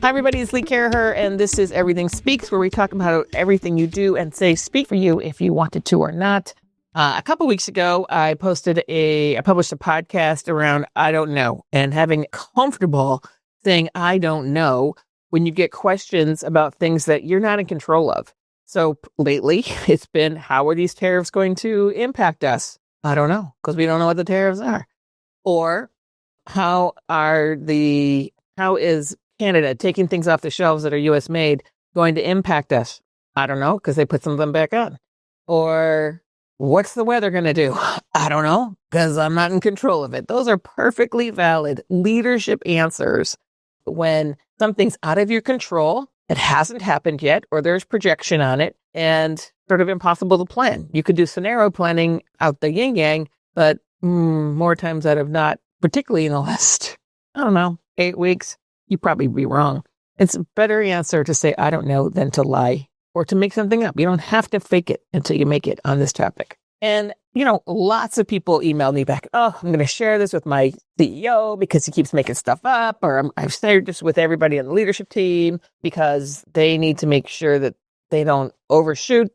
Hi, everybody. It's Lee Caraher, and this is Everything Speaks, where we talk about everything you do and say speak for you if you want it to or not. A couple weeks ago, I published a podcast around I don't know, and having comfortable saying I don't know when you get questions about things that you're not in control of. So lately, it's been, how are these tariffs going to impact us? I don't know, because we don't know what the tariffs are. Or how is Canada taking things off the shelves that are U.S. made going to impact us? I don't know, because they put some of them back on. Or what's the weather going to do? I don't know, because I'm not in control of it. Those are perfectly valid leadership answers when something's out of your control, it hasn't happened yet, or there's projection on it, and sort of impossible to plan. You could do scenario planning out the yin-yang, but more times out of not, particularly in the last, 8 weeks, you'd probably be wrong. It's a better answer to say, I don't know, than to lie or to make something up. You don't have to fake it until you make it on this topic. And, lots of people emailed me back, I'm going to share this with my CEO because he keeps making stuff up, or I've shared this with everybody on the leadership team because they need to make sure that they don't overshoot,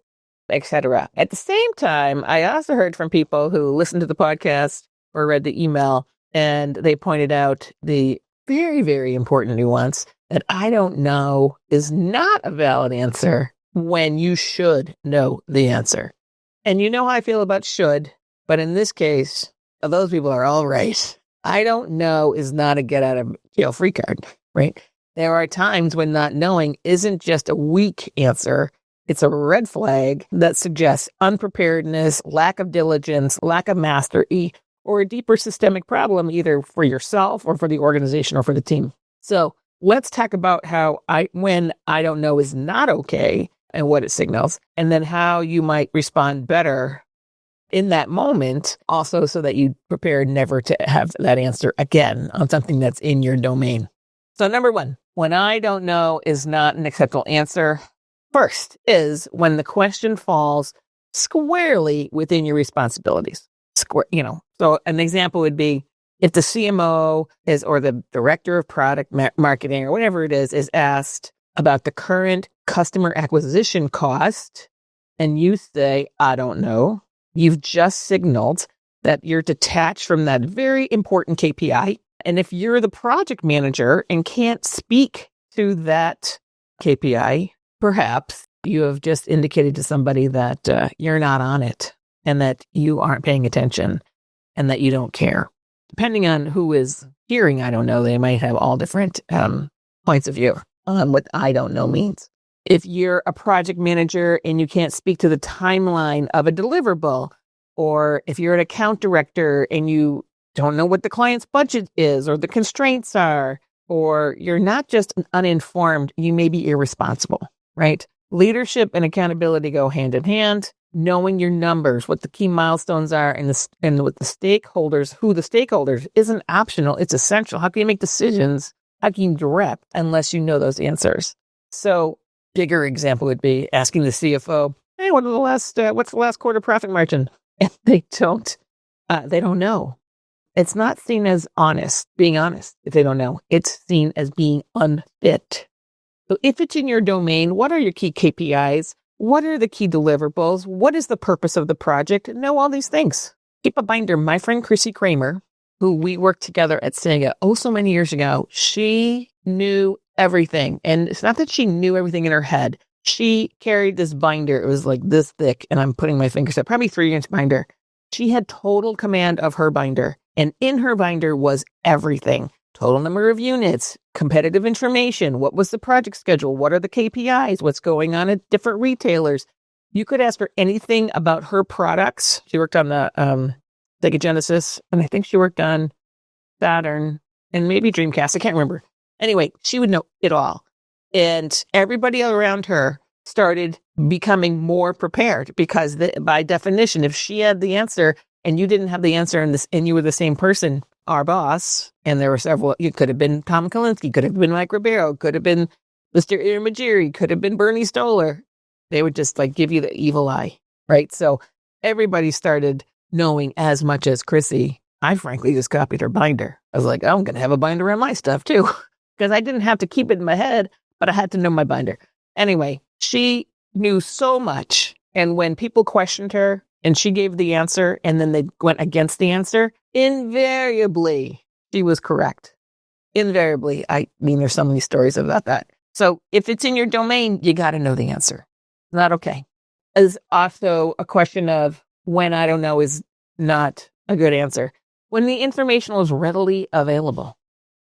etc. At the same time, I also heard from people who listened to the podcast or read the email, and they pointed out the very, very important nuance that I don't know is not a valid answer when you should know the answer. And you know how I feel about should, but in this case, those people are all right. I don't know is not a get out of jail free card, right? There are times when not knowing isn't just a weak answer. It's a red flag that suggests unpreparedness, lack of diligence, lack of mastery, or a deeper systemic problem, either for yourself or for the organization or for the team. So let's talk about when I don't know is not okay and what it signals, and then how you might respond better in that moment, also so that you prepare never to have that answer again on something that's in your domain. So number one, when I don't know is not an acceptable answer. First is when the question falls squarely within your responsibilities. So an example would be if the CMO or the director of product marketing or whatever it is asked about the current customer acquisition cost, and you say, I don't know, you've just signaled that you're detached from that very important KPI. And if you're the project manager and can't speak to that KPI, perhaps you have just indicated to somebody that you're not on it, and that you aren't paying attention, and that you don't care. Depending on who is hearing, I don't know, they might have all different points of view on what I don't know means. If you're a project manager and you can't speak to the timeline of a deliverable, or if you're an account director and you don't know what the client's budget is or the constraints are, or you're not just uninformed, you may be irresponsible, right? Leadership and accountability go hand in hand. Knowing your numbers, what the key milestones are, and what the stakeholders, who the stakeholders, isn't optional. It's essential. How can you make decisions? How can you direct unless you know those answers? So, bigger example would be asking the CFO, "Hey, what's the last quarter profit margin?" And they don't know. It's not seen as being honest if they don't know. It's seen as being unfit. So, if it's in your domain, what are your key KPIs? What are the key deliverables? What is the purpose of the project? Know all these things. Keep a binder. My friend Chrissy Kramer, who we worked together at Sega so many years ago, she knew everything. And it's not that she knew everything in her head. She carried this binder. It was like this thick, and I'm putting my fingers up, probably 3-inch binder. She had total command of her binder. And in her binder was everything. Total number of units, competitive information, what was the project schedule, what are the KPIs, what's going on at different retailers. You could ask her anything about her products. She worked on the Sega Genesis, and I think she worked on Saturn and maybe Dreamcast. I can't remember. Anyway, she would know it all. And everybody around her started becoming more prepared because by definition, if she had the answer and you didn't have the answer and you were the same person, our boss, and there were several, it could have been Tom Kalinske, could have been Mike Ribeiro, could have been Mr. Irimajiri, could have been Bernie Stoller. They would just give you the evil eye, right? So everybody started knowing as much as Chrissy I frankly just copied her binder. I was like, oh, I'm going to have a binder on my stuff too. Because I didn't have to keep it in my head, but I had to know my binder. Anyway, she knew so much. And when people questioned her and she gave the answer and then they went against the answer, invariably, she was correct. Invariably. I mean, there's so many stories about that. So if it's in your domain, you got to know the answer. Not okay. Is also a question of when I don't know is not a good answer. When the information is readily available.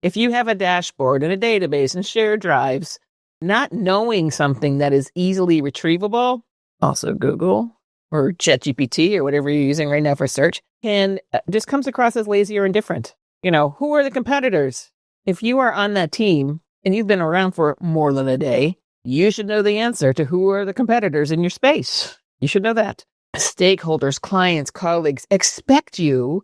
If you have a dashboard and a database and shared drives, not knowing something that is easily retrievable, also Google or ChatGPT or whatever you're using right now for search, can just comes across as lazy or indifferent. Who are the competitors? If you are on that team and you've been around for more than a day, you should know the answer to who are the competitors in your space. You should know that. Stakeholders, clients, colleagues expect you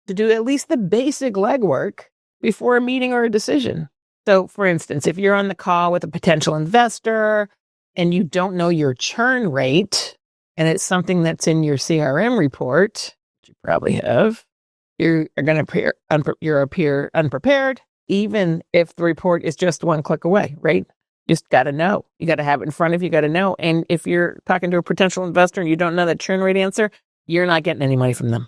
to do at least the basic legwork before a meeting or a decision. So, for instance, if you're on the call with a potential investor and you don't know your churn rate, and it's something that's in your CRM report, which you probably have, you're going to appear unprepared, even if the report is just one click away, right? Just got to know. You got to have it in front of you. You got to know. And if you're talking to a potential investor and you don't know that churn rate answer, you're not getting any money from them.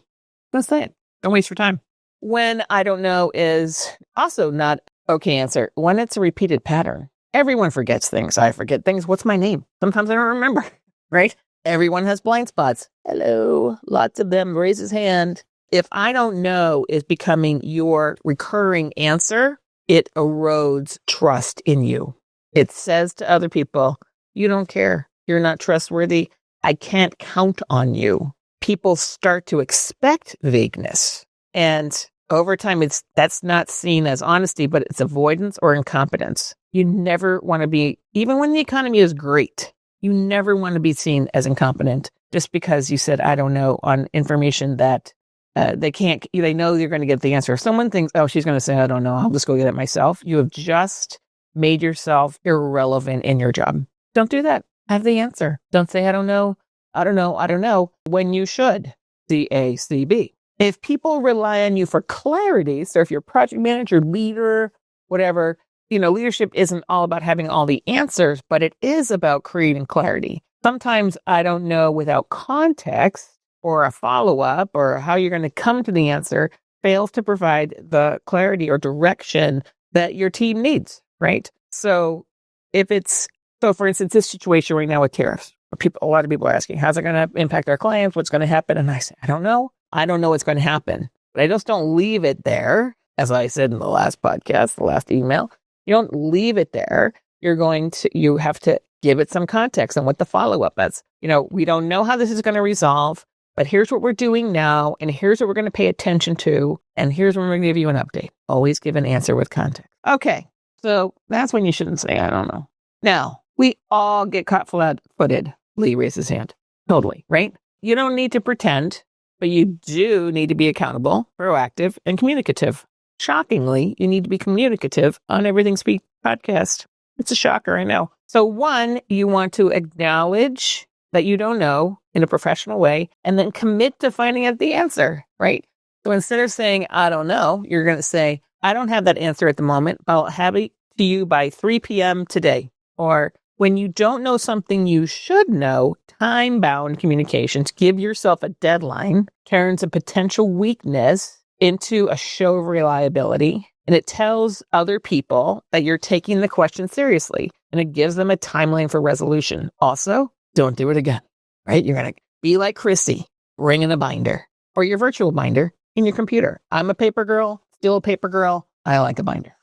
Don't say it. Don't waste your time. When I don't know is also not okay answer. When it's a repeated pattern. Everyone forgets things. I forget things. What's my name? Sometimes I don't remember, right? Everyone has blind spots. Hello. Lots of them. Raise his hand. If I don't know is becoming your recurring answer, it erodes trust in you. It says to other people, you don't care. You're not trustworthy. I can't count on you. People start to expect vagueness. And over time, that's not seen as honesty, but it's avoidance or incompetence. You never want to be, even when the economy is great, you never want to be seen as incompetent just because you said, I don't know, on information that they know you're going to get the answer. If someone thinks, oh, she's going to say, I don't know, I'll just go get it myself. You have just made yourself irrelevant in your job. Don't do that. Have the answer. Don't say, I don't know, when you should. CACB. If people rely on you for clarity, so if you're project manager, leader, whatever, leadership isn't all about having all the answers, but it is about creating clarity. Sometimes I don't know without context or a follow-up or how you're going to come to the answer fails to provide the clarity or direction that your team needs. Right. So for instance, this situation right now with tariffs, a lot of people are asking, how's it going to impact our clients? What's going to happen? And I say, I don't know. I don't know what's going to happen, but I just don't leave it there. As I said in the last podcast, the last email, you don't leave it there. You have to give it some context on what the follow-up is. We don't know how this is going to resolve, but here's what we're doing now. And here's what we're going to pay attention to. And here's when we're going to give you an update. Always give an answer with context. Okay. So that's when you shouldn't say, I don't know. Now, we all get caught flat-footed. Lee raised his hand. Totally, right? You don't need to pretend, but you do need to be accountable, proactive, and communicative. Shockingly, you need to be communicative on Everything Speak podcast. It's a shocker, I know. So one, you want to acknowledge that you don't know in a professional way, and then commit to finding out the answer, right? So instead of saying, I don't know, you're going to say, I don't have that answer at the moment, but I'll have it to you by 3 p.m. today. Or when you don't know something you should know, time-bound communications, give yourself a deadline, turns a potential weakness into a show of reliability. And it tells other people that you're taking the question seriously. And it gives them a timeline for resolution. Also, don't do it again, right? You're going to be like Chrissy, bring in a binder or your virtual binder in your computer. I'm a paper girl. Still a paper girl. I like a binder.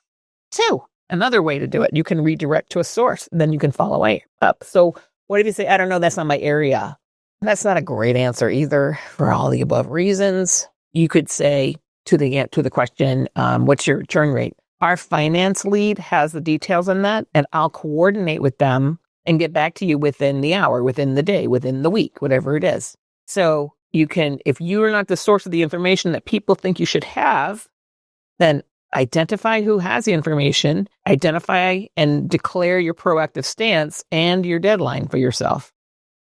2, another way to do it, you can redirect to a source, and then you can follow up. So what if you say, I don't know, that's not my area? That's not a great answer either for all the above reasons. You could say to the question, what's your churn rate? Our finance lead has the details on that, and I'll coordinate with them and get back to you within the hour, within the day, within the week, whatever it is. So you can, if you are not the source of the information that people think you should have, then identify who has the information, identify and declare your proactive stance and your deadline for yourself.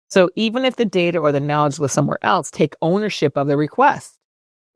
So even if the data or the knowledge lives somewhere else, take ownership of the request.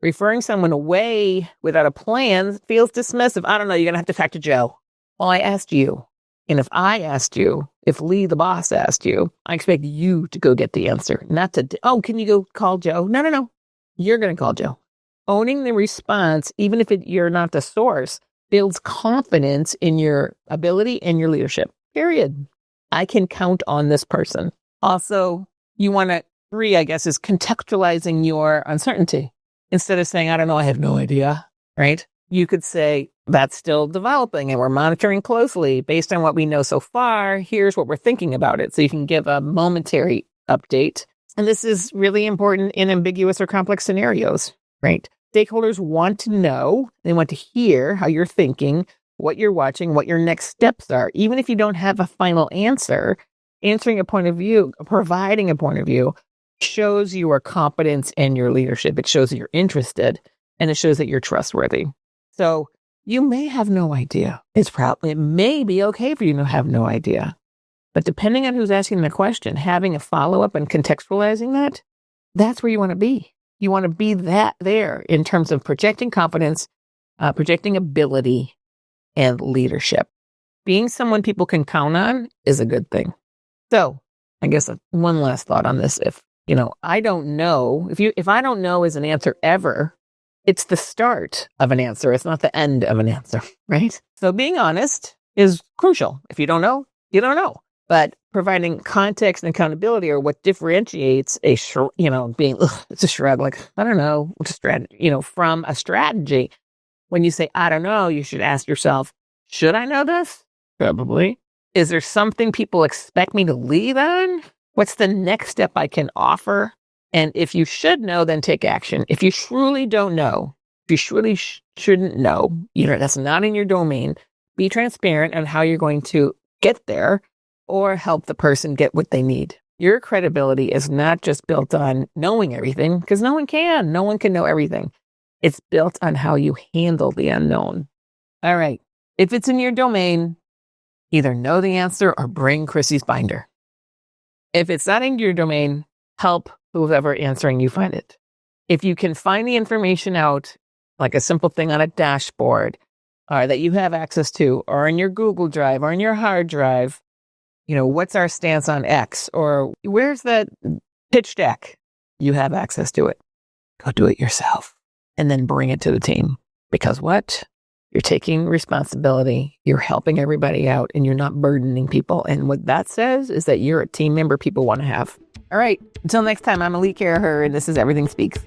Referring someone away without a plan feels dismissive. I don't know. You're going to have to talk to Joe. Well, I asked you. And if I asked you, if Lee, the boss, asked you, I expect you to go get the answer, not to, oh, can you go call Joe? No. You're going to call Joe. Owning the response, even if you're not the source, builds confidence in your ability and your leadership, period. I can count on this person. Also, you want to, 3, I guess, is contextualizing your uncertainty. Instead of saying, I don't know, I have no idea, right? You could say, that's still developing and we're monitoring closely. Based on what we know so far, here's what we're thinking about it. So you can give a momentary update. And this is really important in ambiguous or complex scenarios, right? Stakeholders want to know, they want to hear how you're thinking, what you're watching, what your next steps are. Even if you don't have a final answer, answering a point of view, providing a point of view, shows your competence and your leadership. It shows that you're interested and it shows that you're trustworthy. So you may have no idea. It may be okay for you to have no idea. But depending on who's asking the question, having a follow-up and contextualizing that, that's where you want to be. You want to be there in terms of projecting competence, projecting ability, and leadership. Being someone people can count on is a good thing. So I guess one last thought on this. If I don't know, if I don't know is an answer ever, it's the start of an answer. It's not the end of an answer, right? So being honest is crucial. If you don't know, you don't know. But providing context and accountability are what differentiates it's a shrug, like, I don't know, what's a strategy, from a strategy. When you say, I don't know, you should ask yourself, should I know this? Probably. Is there something people expect me to lead on? What's the next step I can offer? And if you should know, then take action. If you truly don't know, if you truly shouldn't know, that's not in your domain, be transparent on how you're going to get there or help the person get what they need. Your credibility is not just built on knowing everything, because no one can. No one can know everything. It's built on how you handle the unknown. All right. If it's in your domain, either know the answer or bring Chrissy's binder. If it's not in your domain, help whoever answering you find it. If you can find the information out, like a simple thing on a dashboard, or that you have access to, or in your Google Drive, or in your hard drive, what's our stance on X? Or where's that pitch deck? You have access to it. Go do it yourself. And then bring it to the team. Because what? You're taking responsibility. You're helping everybody out. And you're not burdening people. And what that says is that you're a team member people want to have. All right. Until next time, I'm Elite Caraher, and this is Everything Speaks.